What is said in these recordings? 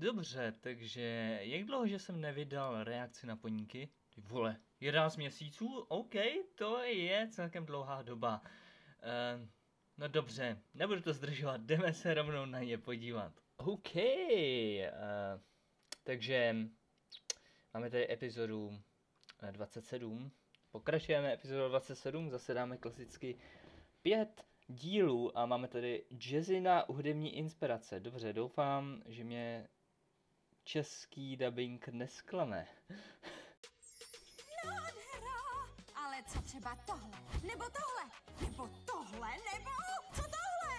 Dobře, takže jak dlouho, že jsem nevydal reakci na poníky? Ty vole, 11 měsíců? OK, to je celkem dlouhá doba. No dobře, nebudu to zdržovat, jdeme se rovnou na ně podívat. OK, takže máme tady epizodu 27. Pokračujeme epizodu 27, zase dáme klasicky 5 dílů a máme tady Jazzina hudební inspirace. Dobře, doufám, že mě český dubbing nesklame. Nádhera! Ale co třeba tohle? Nebo tohle? Nebo tohle? Nebo co tohle?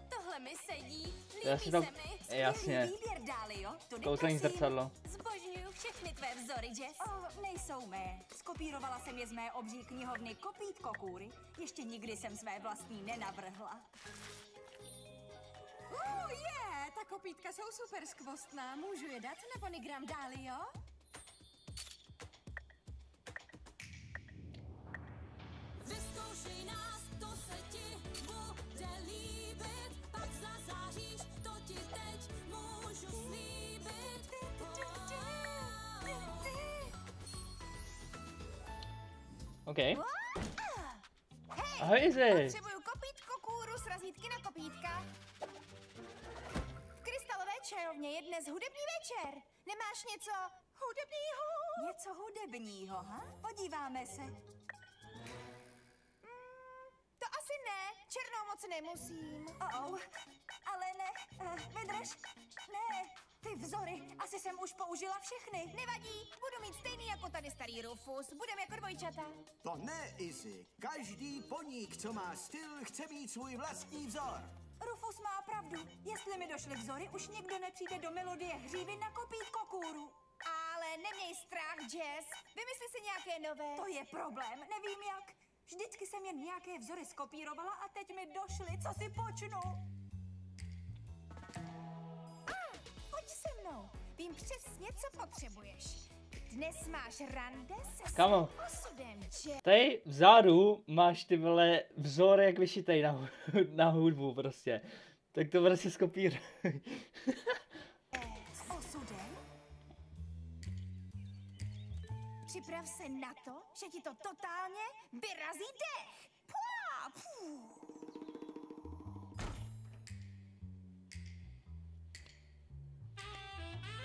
Tohle mi sedí, líbí si to... se mi. Jasně. Výběr, Dálio. Tudy, Kouzlení prosím. zrcadlo. Zbožňuju všechny tvé vzory, Jess. Nejsou mé. Skopírovala jsem je z mé obří knihovny Kopítko kůry. Ještě nikdy jsem své vlastní nenavrhla. Ta kopítka jsou super skvostná. Můžu je dát na ponygram, Dálio? Vyzkoušej nás, to se ti bude líbit. Pak zazáříš, to ti teď můžu slíbit. OK. Ahoj, Izzy. Potřebuju kopítko kůru s razítky na kopítka. V krystalové čajovně je dnes hudební večer. Nemáš něco hudebního? Něco hudebního, ha? Podíváme se. To asi ne. Černou moc nemusím. Ale ne. Vydrž. Ne. Ty vzory. Asi jsem už použila všechny. Nevadí. Budu mít stejný jako tady starý Rufus. Budeme jako dvojčata. To ne, Izzy. Každý poník, co má styl, chce mít svůj vlastní vzor. Rufus má pravdu. Jestli mi došly vzory, už nikdo nepřijde do melodie hřívy na kopítko kůru. Ale neměj strach, Jess. Vymysli si nějaké nové. To je problém. Nevím jak. Vždycky jsem jen nějaké vzory skopírovala a teď mi došly. Co si počnu? Pojď se mnou. Vím přesně, co potřebuješ. Dnes máš rande se Kamo. svým osudem, Jess. Tady vzadu máš ty vole vzor jak vyšitej na hudbu prostě. Tak to prostě skopíruj. S osudem? Připrav se na to, že ti to totálně vyrazí dech. Pua, pů.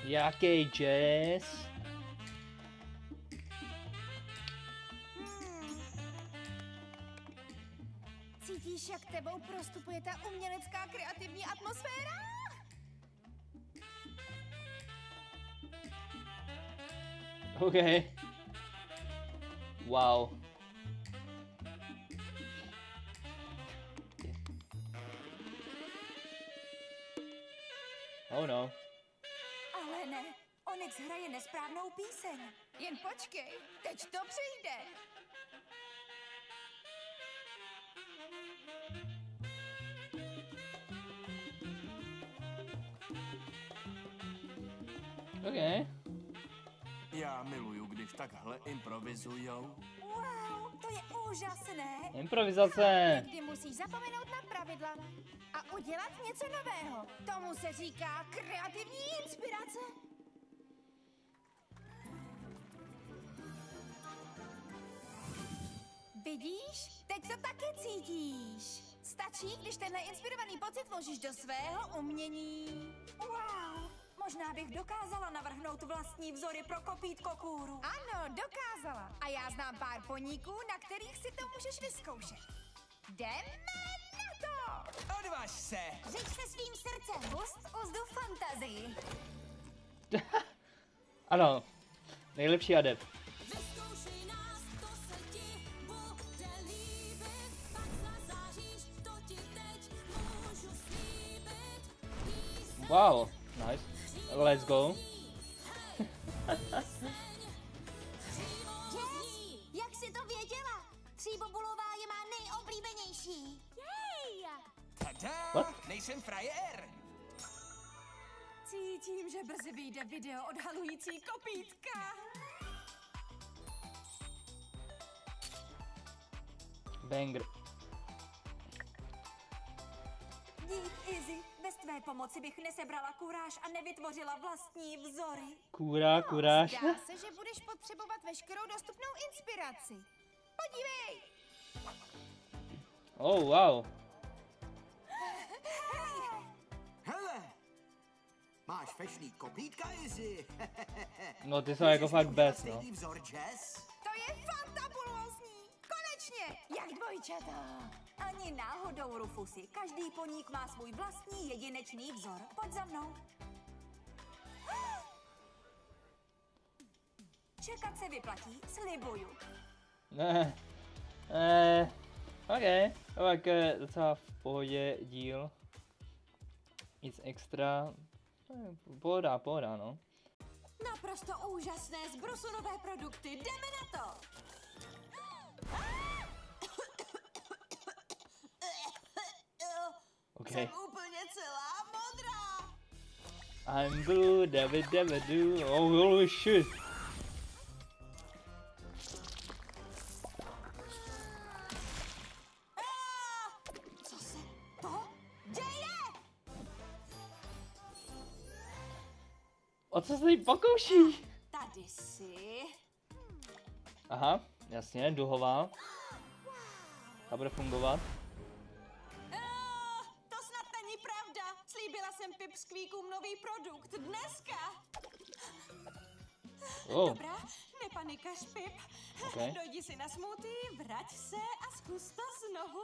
Jaký jazz? Cítíš, jak tebou prostupuje ta umělecká kreativní atmosféra? OK. Wow. Oh no. Ale ne, Onyx hraje nesprávnou píseň. Jen počkej, teď to přijde. OK. Já miluju, když takhle improvizujou. Wow, to je úžasné. Improvizace. Někdy musíš zapomenout na pravidla a udělat něco nového. Tomu se říká kreativní inspirace. Vidíš? Teď to taky cítíš. Stačí, když tenhle inspirovaný pocit vložíš do svého umění. Wow, možná bych dokázala navrhnout vlastní vzory pro kopítko kůru. Ano, dokázala. A já znám pár poníků, na kterých si to můžeš vyzkoušet. Jdeme na to! Odvaž se! Řeč se svým srdcem. Pust uzdu fantazii. Ano, nejlepší adept. Vyzkoušej nás, to se ti bude líbit. Pak zazáříš, to ti teď můžu slíbit. Wow, nice. Let's go. Jess, jak jsi to věděla? Tříbobulová je má nejoblíbenější. Jej! Tada! What? Nejsem frajer! Cítím, že brzy vyjde video odhalující kopítka. Banger. Dík, Izzy. Bez tvé pomoci bych nesebrala kuráž a nevytvořila vlastní vzory. Kuráž. Zdá se, že budeš potřebovat veškerou dostupnou inspiraci. Podívej! Oh, wow. Hele! Máš fešný kopítka, Izzy? No ty jsou jako fakt bez, no. Stejný vzor, Jess? To je fantabulózní! Konečně! Jak dvojčata! Ani náhodou, Rufusy. Každý poník má svůj vlastní jedinečný vzor. Pojď za mnou. Čekat se vyplatí, slibuju. OK. Tak docela v pohodě díl. Nic extra. Pohoda, no. Naprosto úžasné zbrusunové produkty. Jdeme na to! OK. Jsem úplně celá modrá! I'm blue, dabba-dabba-doo. Oh, holy shit. Co se to děje? O co se tady pokouší? Tady si. Aha, jasně, duhová. Ta bude fungovat. To snad není pravda. Slíbila jsem Pipsqueakům nový produkt dneska. Oh, Dobrá, nepanikaš, Pip. OK. Dojdi si na smoothie, vrať se a zkus to znovu.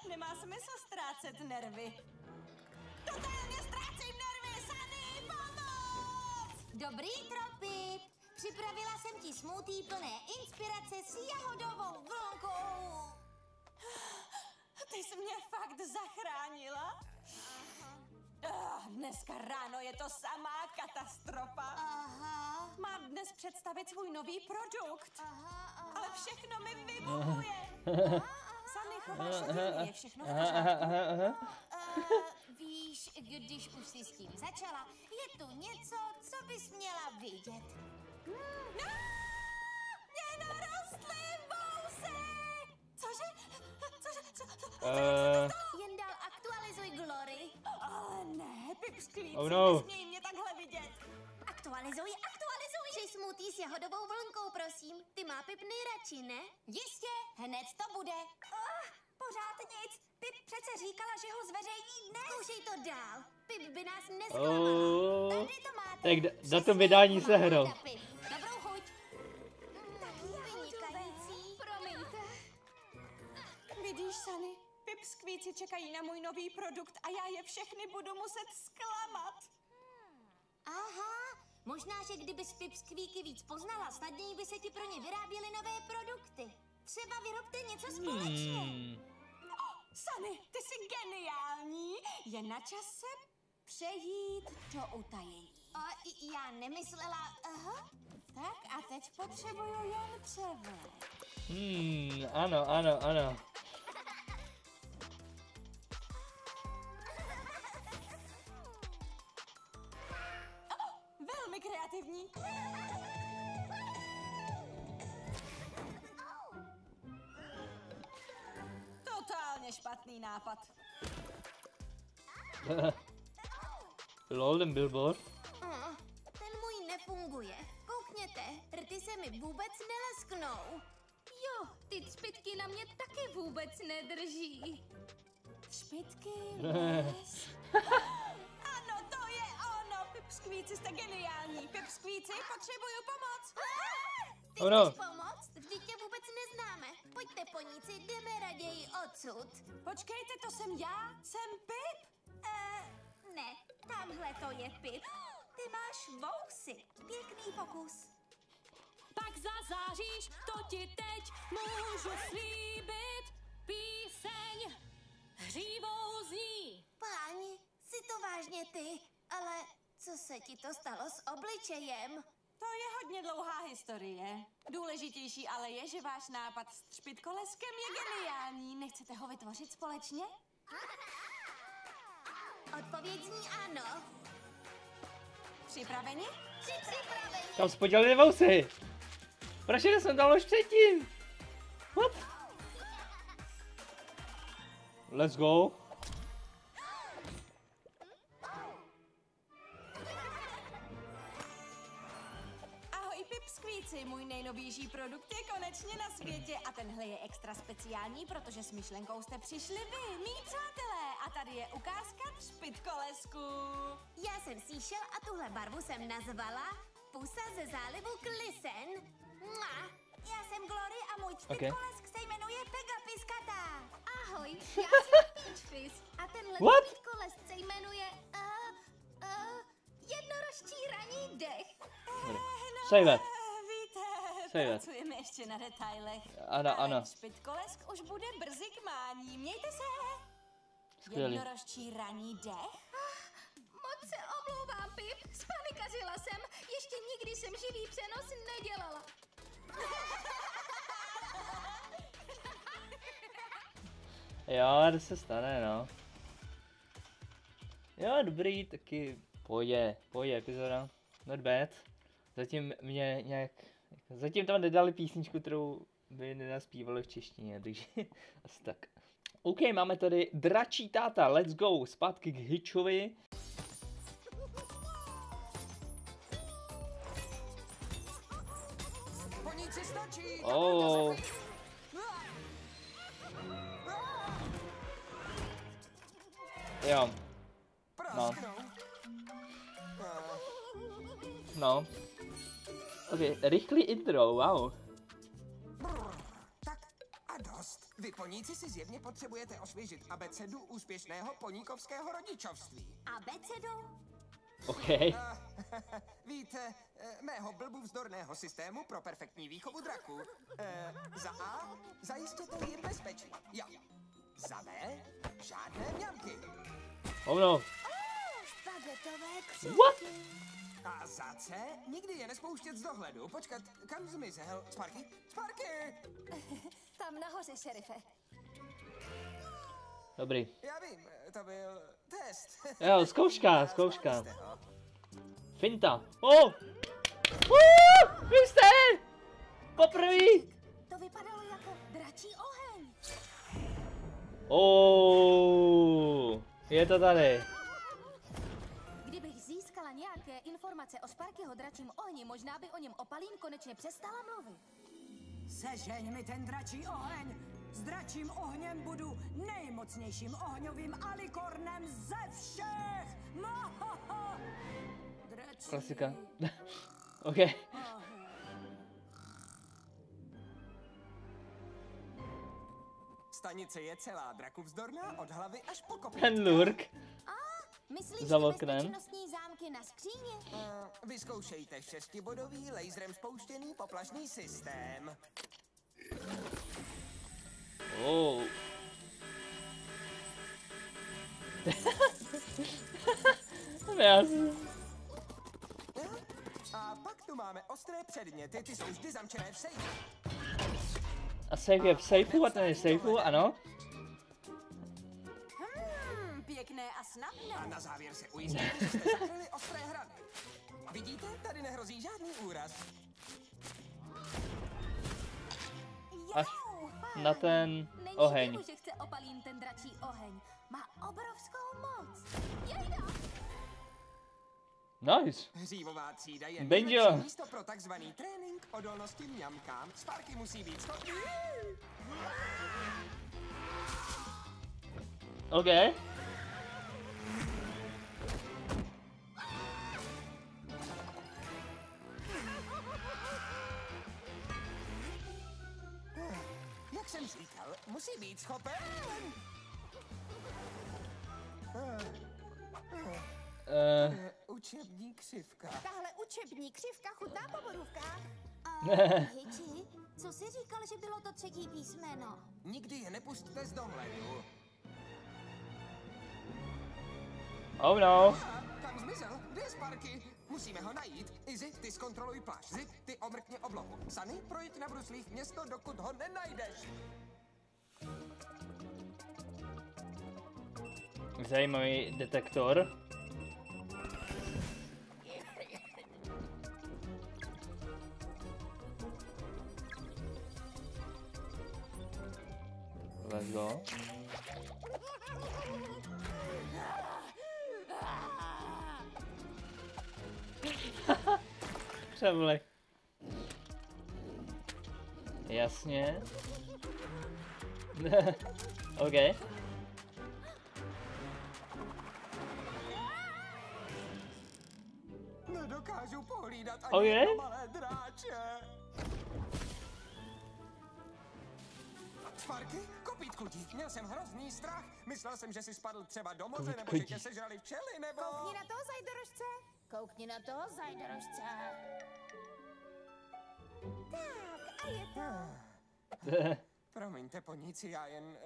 Nemá smysl ztrácet nervy. Totálně ztrácím nervy, Sunny, pomoc! Dobrý tropy! Připravila jsem ti smoothie plné inspirace s jahodovou vlnkou. Ty jsi mě fakt zachránila? Dneska ráno je to samá katastrofa. Aha, Mám dnes představit svůj nový produkt, aha. ale všechno mi vybuchuje. Sunny, chováš se divně, je všechno v pořádku. Víš, když už jsi s tím začala, je tu něco, co bys měla vidět. Mě narostly vousy! Cože? Jen dál aktualizuj Glory. Ale ne, Pipsqueaci, Oh no. nesmějí mě takhle vidět. Aktualizuj. Při smoothie s jahodovou vlnkou, prosím. Ty má Pip nejradši, ne? Jistě, hned to bude. Pořád nic. Pip přece říkala, že ho zveřejní dnes. Zkoušej to dál. Pip by nás nezklamala. Oh. Tady to máte. Tak datum vydání se hrou. Dobrou chuť. Vynikající. Promiňte. Vidíš, Sunny, Pipsqueaci čekají na můj nový produkt a já je všechny budu muset zklamat. Aha, možná, že kdybys Pipsqueaky víc poznala, snadněji by se ti pro ně vyráběly nové produkty. Třeba vyrobte něco společně. Sunny, ty jsi geniální. Je na čase přejít do utajení. Já nemyslela, aha. Tak a teď potřebuju jen převlék. Ano. Velmi kreativní. Totálně špatný nápad. Lol, ten billboard. Ten můj nefunguje. Koukněte, rty se mi vůbec nelesknou. Jo, ty třpytky na mě taky vůbec nedrží. Špitky, les. Ano, to je ono. Pipsqueaci jste geniální. Pipsqueaci, potřebuju pomoc. Ty Oh no. chceš pomoct? Vždyť tě vůbec neznáme. Pojďte, poníci, jdeme raději odsud. Počkejte, to jsem já? Jsem Pip? Ne, tamhle to je Pip. Ty máš vousy. Pěkný pokus. Pak zazáříš, to ti teď můžu slíbit. Píseň hřívou zní. Páni, jsi to vážně ty, ale co se ti to stalo s obličejem? To je hodně dlouhá historie. Důležitější ale je, že váš nápad s třpytkoleskem je geniální. Nechcete ho vytvořit společně? Odpověď zní ano. Připraveni? Připraveni. Kam jsi podělali vousy? Proč je jsem dal už předtím? What? Let's go. Pipskvíci, můj nejnovější produkt je konečně na světě a tenhle je extra speciální, protože s myšlenkou jste přišli vy, mý přátelé. A tady je ukázka třpytkolesku. Já jsem Seashell a tuhle barvu jsem nazvala Pusa ze zálivu Klisen. Mua. Já jsem Glory a můj třpytkolesk se jmenuje Pegapiskata. Ahoj, já jsem Peachfizz a tenhle What? třpytkolesk se jmenuje jednorožčí raní dech. Save it. Víte, Save it. pracujeme ještě na detailech. Ano, Ale ano. Třpytkolesk už bude brzy k mání. Mějte se. Skvělý. Jednorožčí raní dech. Moc se omlouvám, Pip, spanikařila jsem. Ještě nikdy jsem živý přenos nedělala. Jo, to se stane, no. Jo, dobrý, taky pohodě epizoda. Not bad. Zatím mě nějak, zatím tam nedali písničku, kterou by nenaspívali v češtině, takže asi tak. OK, máme tady Dračí táta, let's go, zpátky k Hitchovi. Poníci stačí! Oh. Jo, no. No. OK, rychlý intro, wow. Tak a dost. Vy poníci si zjevně potřebujete osvěžit abecedu úspěšného poníkovského rodičovství. Abecedu? OK. Víte, mého blbůvzdorného systému pro perfektní výchovu draků. Za A, zajistěte jim bezpečí. Jo. Za B, žádné mňamky. Oh no. Špagetové křivky. What? A za C, nikdy je nespouštět z dohledu. Počkat, kam zmizel? Sparky? Sparky! Tam nahoře, šerife. Dobrý. Já vím, to byl test. Jo, zkouška. Zvládli jste ho. Finta. Oh! Vy jste! Poprvé! To vypadalo jako dračí oheň. Oh! Je to tady. Kdybych získala nějaké informace o Sparkyho dračím ohni, možná by o něm Opalín konečně přestala mluvit. Sežeň mi ten dračí oheň! S dračím ohněm budu nejmocnějším ohňovým alikornem ze všech! Dračí Klasika. OK. Stanice je celá drakuvzdorná od hlavy až po kopytka. Ten lurk. Myslíš Za ty oknem. bezpečnostní zámky na skříně? Vyzkoušejte 6bodový laserem spouštěný poplašný systém. Oh. A pak tu máme ostré předměty, ty jsou vždy zamčené v sejfu. A safe je v safeu a ten je v safeu, ano. Pěkné a snadné. A na závěr se ujistíte, že jste zakryli ostré hrany. Vidíte, tady nehrozí žádný úraz. Až na ten Není oheň. divu, že chce Opalín ten dračí oheň. Má obrovskou moc. Jejda! Nice. Hřívová třída je Benjo. nejlepší místo pro takzvaný trénink odolnosti mňamkám. Sparky musí být schopný. OK. Jak jsem říkal, musí být schopen. Učební křivka. Tahle učební křivka chutná po borůvkách. Hitchi, co jsi říkal, že bylo to třetí písmeno? Nikdy je nepusťte z dohledu. Oh no. A kam zmizel? Kde je Sparky? Musíme ho najít. Izzy, ty zkontroluj plášť. Zip, ty omrkně oblohu. Sunny, projď na bruslích město, dokud ho nenajdeš. Zajímavý detektor. Let's go. Převlek. Jasně. OK. Nedokážu pohlídat ani Okay. jedno malé dráče. Sparky? Kopítku dík, měl jsem hrozný strach. Myslel jsem, že si spadl třeba do moře, nebo že tě sežrali včely, nebo... Koukni na toho, zajdorožce. Koukni na toho, zajdorožce. Tak, a je to. Promiňte, poníci, já jen...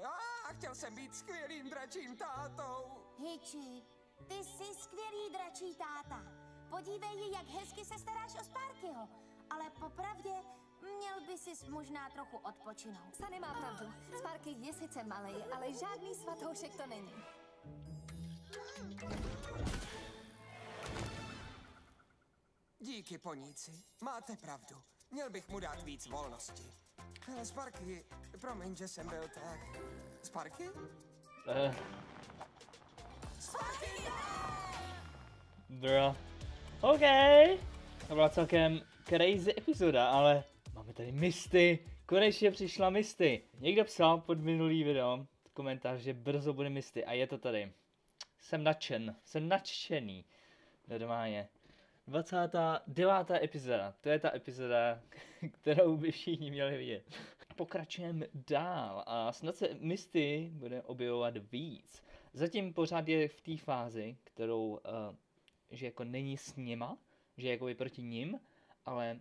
chtěl jsem být skvělým dračím tátou. Hiči, ty jsi skvělý dračí táta. Podívej, jak hezky se staráš o Sparkyho. Ale popravdě, měl by si možná trochu odpočinout. Sunny má pravdu. Sparky je sice malej, ale žádný svatoušek to není. Díky, poníci. Máte pravdu. Měl bych mu dát víc volnosti. Ale Sparky, promiň, že jsem byl tak... Sparky? Bro. OK. To byla celkem crazy epizoda, ale máme tady Misty. Konečně přišla Misty. Někdo psal pod minulý video komentář, že brzo bude Misty a je to tady. Jsem nadšený. Normálně. 29. epizoda. To je ta epizoda, kterou by všichni měli vidět. Pokračujeme dál a snad se Misty bude objevovat víc. Zatím pořád je v té fázi, kterou, že jako není s nima, že jako je proti nim, ale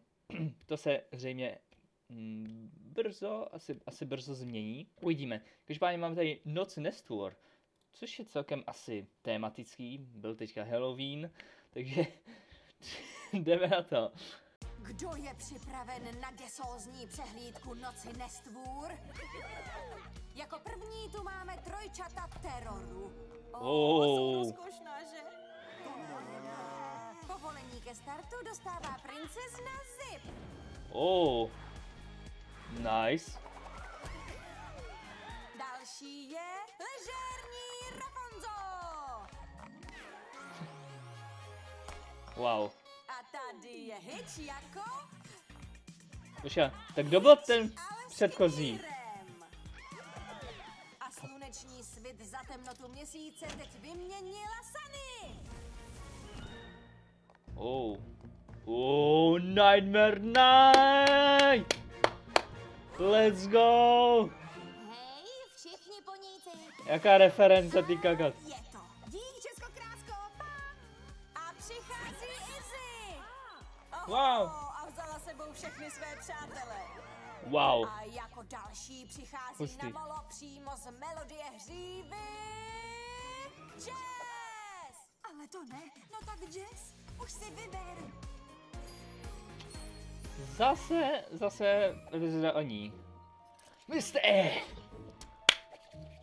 to se zřejmě asi brzo změní. Uvidíme. Každopádně máme tady Noc nestvůr, což je celkem asi tematický, byl teďka Halloween, takže jdeme na to. Kdo je připraven na desózní přehlídku Noci nestvůr? Jako první tu máme trojčata teroru. Oh. Rozkošná, že? Povolení ke startu dostává princezna Zip. Oh, nice. Další je ležérní Rapunzo. Wow. A tady je Hitch jako... Počkej, tak kdo byl ten předchozí? Pírem. A sluneční svit za temnotu měsíce teď vyměnila Sunny. Oh, Nightmare Night! Let's go! Hej, všichni poníci. Jaká reference, ty kakat? Je to dík, Českokrásko, pa! A přichází Izzy. Wow. A vzala sebou všechny své přátele. Wow. A jako další přichází Hustý. na molo přímo z melodie hřívy Jazz! Ale to ne, no tak Jazz, už si vyber. Zase epizoda o ní. Misty!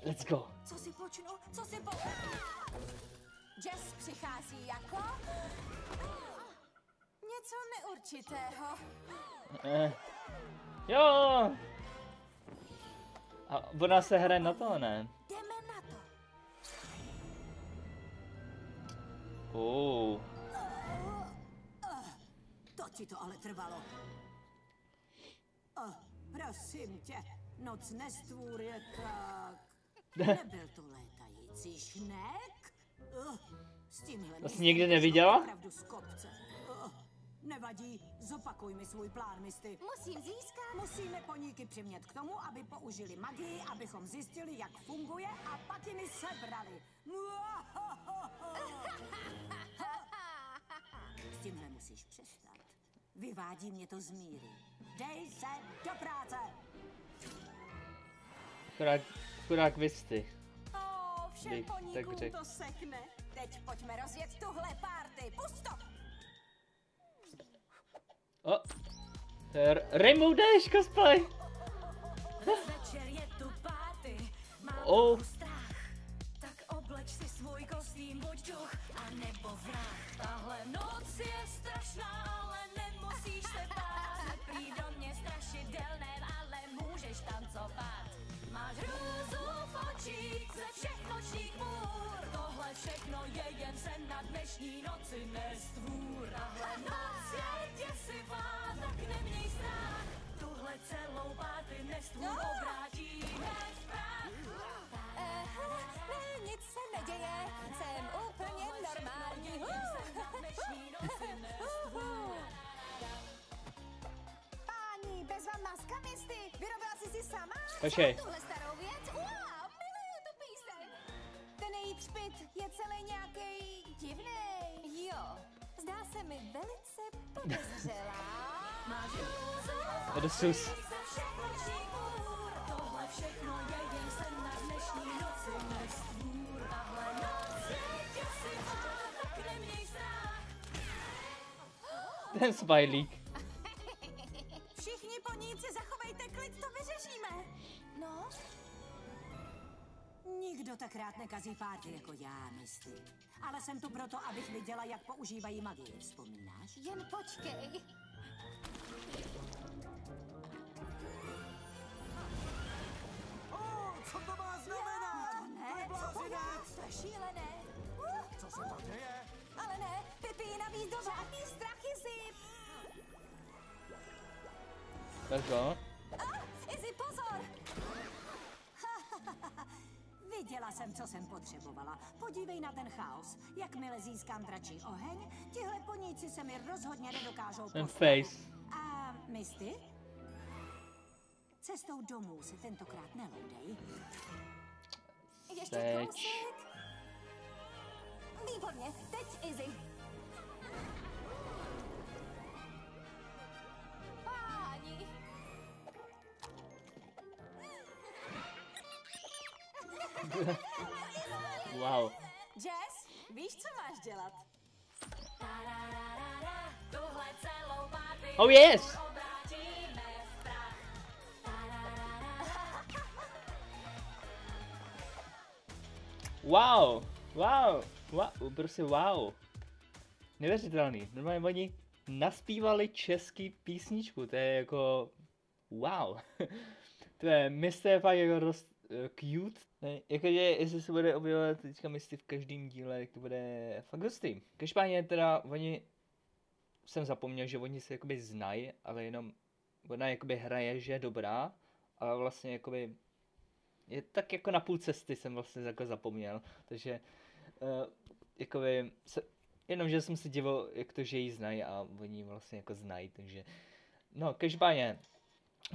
Let's go. Co si počnu, co si po... Jazz přichází jako... něco neurčitého. Jo! A ona se hraje na to, ne? Jdeme na to. To ti to ale trvalo. Prosím tě, Noc nestvůr je tak... Nebyl to létající šnek? S tímhle To jsi nikdy neviděla? opravdu z kopce. Nevadí, zopakuj mi svůj plán, Misty. Musím získat. Musíme poníky přimět k tomu, aby použili magii, abychom zjistili, jak funguje a pak jim sebrali. S tímhle musíš přestat. Vyvádí mě to z míry. Dej se do práce! Chudák Misty. Všem Bych tak poníkům řekl. to sekne. Teď pojďme rozjet tuhle party. Pust to! To je Rainbow Dash cosplay. Večer je tu party, mám strach. Tak obleč si svůj kostým, buď duch, a nebo vrah. Tahle noc je strašná, ale nemusíš se bát. Prý do mě strašidelné, ale můžeš tancovat. Máš hrůzu v očích ze všech nočních můr. Tohle všechno je jen sen na dnešní noci nestvůr. Tahle noc je děsivá, tak neměj strach. Tuhle celou pár Počkej. Tuhle starou věc? Wow, miluju tu píseň. Ten její třpyt je celý nějaký divnej. Jo, zdá se mi velice podezřelá. Odesus. Tohle všechno je jen sen na dnešní noci nestvůr. Tahle noc je děsivá, tak neměj strach. Ten smajlík. Všichni poníci, zachovejte klid, to vyřešíme. No, Nikdo tak rád nekazí párty jako já, Misty. Ale jsem tu proto, abych viděla, jak používají magii. Vzpomínáš? jen počkej. Co to má znamenat? Ne, to je šílené. Co se to děje? Ale ne, Pipi, navíc do žádný strachy zip. Let's go. Izzy, pozor! Viděla jsem, co jsem potřebovala. Podívej na ten chaos. Jakmile získám dračí oheň, tihle poníci se mi rozhodně nedokážou Ten postavit. face. A Misty? Cestou domů se tentokrát neloudej. Ještě Teď. kousek. Výborně, teď Izzy. Páni. Wow. Jess, víš, co máš dělat? Tarararara, tuhle celou party Oh yes! obrátíme v prach. Tarararara. Wow. Wow. Prostě wow. Neuvěřitelný. Normálně oni naspívali český písničku. To je jako wow. To je Misty je fakt jako dost cute. Jakože jestli se bude objevovat teďka Misty v každém díle, tak to bude fakt hustý. Každopádně teda oni, jsem zapomněl, že oni se jakoby znají, ale jenom ona jakoby hraje, že je dobrá, ale vlastně jakoby je tak jako na půl cesty jsem vlastně jako zapomněl, takže jakoby jenom, že jsem si divil, jak to, že ji znají a oni vlastně jako znají, takže no, každopádně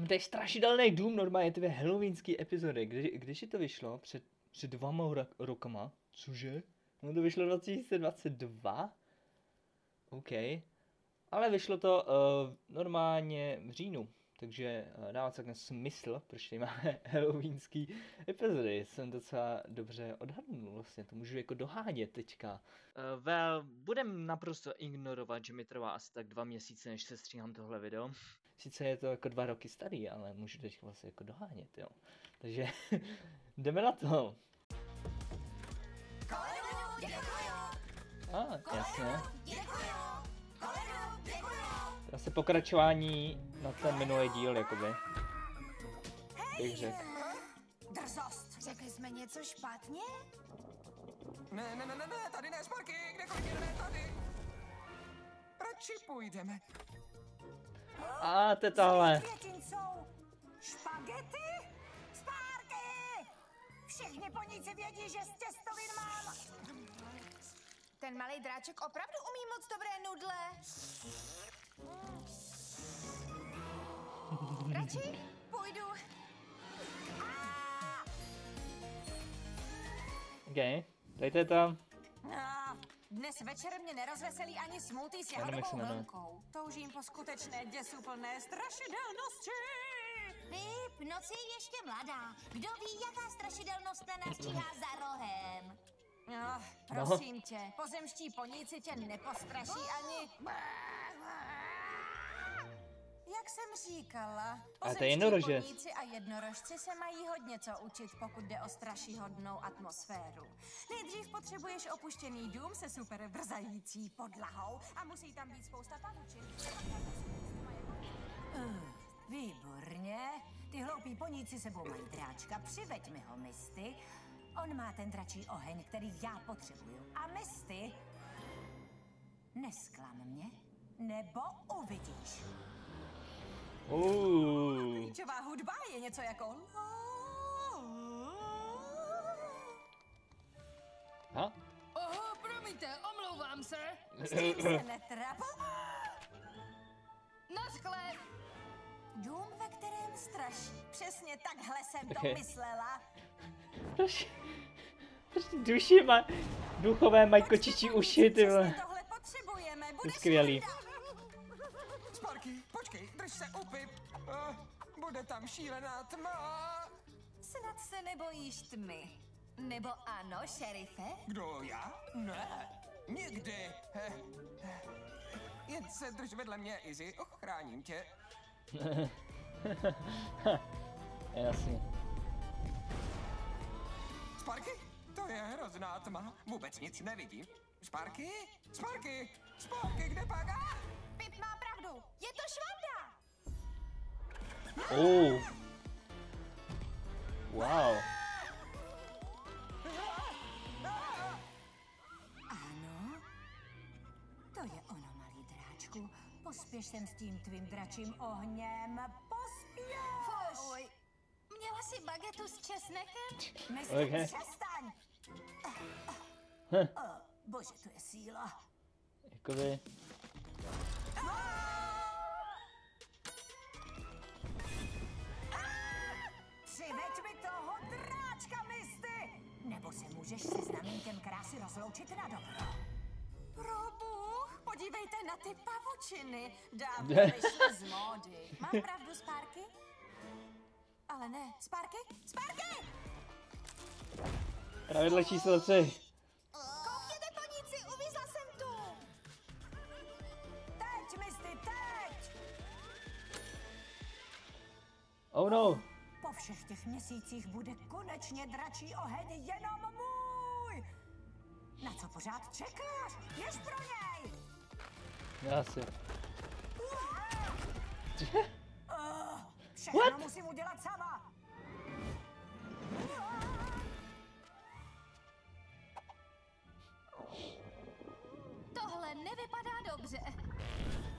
to je strašidelný dům, normálně ty halloweenský epizody, když to vyšlo? Před 2 rokama, cože? No to vyšlo 2022? OK, ale vyšlo to normálně v říjnu, takže dává celkem smysl, proč tady máme halloweenský epizody. Jsem docela dobře odhadnul, vlastně to můžu jako dohánět teďka. Budem naprosto ignorovat, že mi trvá asi tak 2 měsíce, než se stříhám tohle video. Sice je to jako 2 roky starý, ale můžu teď vlastně jako dohánět, jo. Takže jdeme na to. Jasně. To je pokračování na ten minulý díl, jakoby. Bych řekl. Drzost. Řekli jsme něco špatně? Ne, tady ne, Sparky, kdekoliv jedeme, tady. Radši půjdeme. A to je tohle. Květin jsou špagety? Spárky! Všichni poníci vědí, že z těstovin mám. Ten malý dráček opravdu umí moc dobré nudle. Radši půjdu. OK, dejte to. Dnes večer mě nerozveselí ani smoothie s Já nevím, jak se jahodovou jmenuje. vlnkou. Toužím po skutečné děsuplné strašidelnosti. Pip, noc je ještě mladá. Kdo ví, jaká strašidelnost na nás číhá za rohem? Prosím tě, pozemští poníci tě nepostraší ani... Jak jsem říkala, Ale to je pozemští jednorožec. poníci a jednorožci se mají hodně co učit, pokud jde o strašihodnou atmosféru. Nejdřív potřebuješ opuštěný dům se super vrzající podlahou a musí tam být spousta pavučin. Výborně. Ty hloupí poníci sebou mají dráčka, přiveď mi ho, Misty. On má ten dračí oheň, který já potřebuju. A Misty, nesklam mě, nebo uvidíš. Klíčová hudba je něco jako... Ha? Oho, promiňte, omlouvám se. S tím se netrap. Naschle. Dům, ve kterém straší. Přesně takhle jsem to Okay. myslela. Proč duši má, duchové mají kočičí uši, ty vole. Přesně tohle potřebujeme. To Bude je skvělý. Sparky, počkej, drž se upip. Bude tam šílená tma. Snad se nebojíš tmy. Nebo ano, šerife? Kdo, já? Ne, nikdy. Jen se drž vedle mě, Izzy, ochráním tě. Jasně. Sparky? To je hrozná tma. Vůbec nic nevidím. Sparky? Sparky? Sparky, kde pak? Pip má pravdu. Je to Švanda. Oh. Wow. Ano, to je ono, malý dráčku. Pospěš sem s tím tvým dračím ohněm. Pospěš! Fuj. Měla jsi bagetu s česnekem? Myslím, Okay. přestaň. Bože, to je síla. Jakoby... Přiveď mi toho dráčka, Misty! Nebo se můžeš se znamínkem krásy rozloučit na dobro. Probůh, podívejte na ty pavučiny. Dávno vyšly z módy. Mám pravdu, Sparky? Ale ne. Sparky? Sparky! Pravidlo číslo 3. Koukněte, koníci, uvízla jsem tu. Teď, Misty, teď! Oh no. Po všech těch měsících bude konečně dračí oheň jenom můj! Na co pořád čekáš? Běž pro něj! Asi. Všechno What? musím udělat sama! Tohle nevypadá dobře.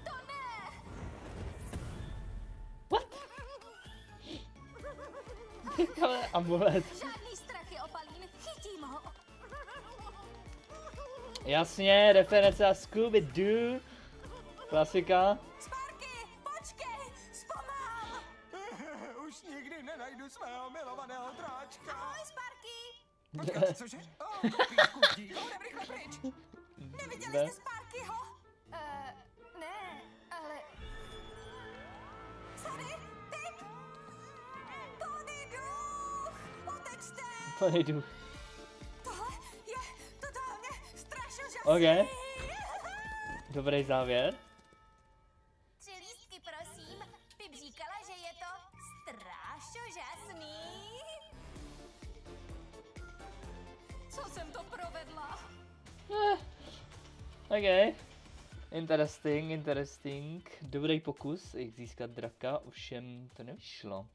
To ne! Ale amulet. Žádný strachy, Opalín. Chytím ho. Jasně, reference a Scooby-Doo. Klasika. Sparky, počkej! Zpomal! Už nikdy nenajdu svého milovaného dráčka. Ahoj, Sparky! Počkat, cože? Kopíčku, jdem rychle pryč. Neviděli Ne. jste Sparkyho? Ne, ale Sorry, Pip! Pony duch! Utečte! Pojdu. Tohle je totálně strašožasný! OK. Dobrý závěr. 3 lístky, prosím. Pip říkala, že je to strašožasný. Co jsem to provedla? OK. Interesting. Dobrý pokus, jak získat draka, ovšem to nevyšlo.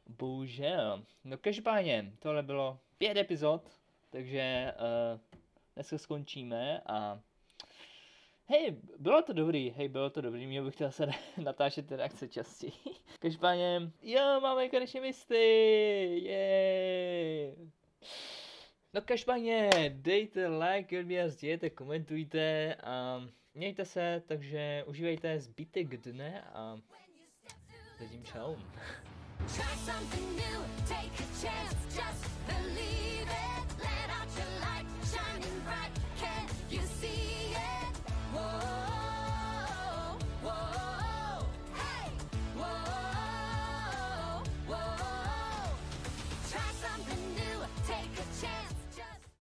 Bohužel. No každopádně, tohle bylo 5 epizod, takže dneska skončíme a hej, bylo to dobrý, měl bych to zase natáčet ten akce častěji. Každopádně, jo, máme konečně Misty, yeah. No každopádně, dejte like, odběr, sdělte, komentujte a mějte se, takže užívejte zbytek dne a zatím čau. Try something new, take a chance, just believe.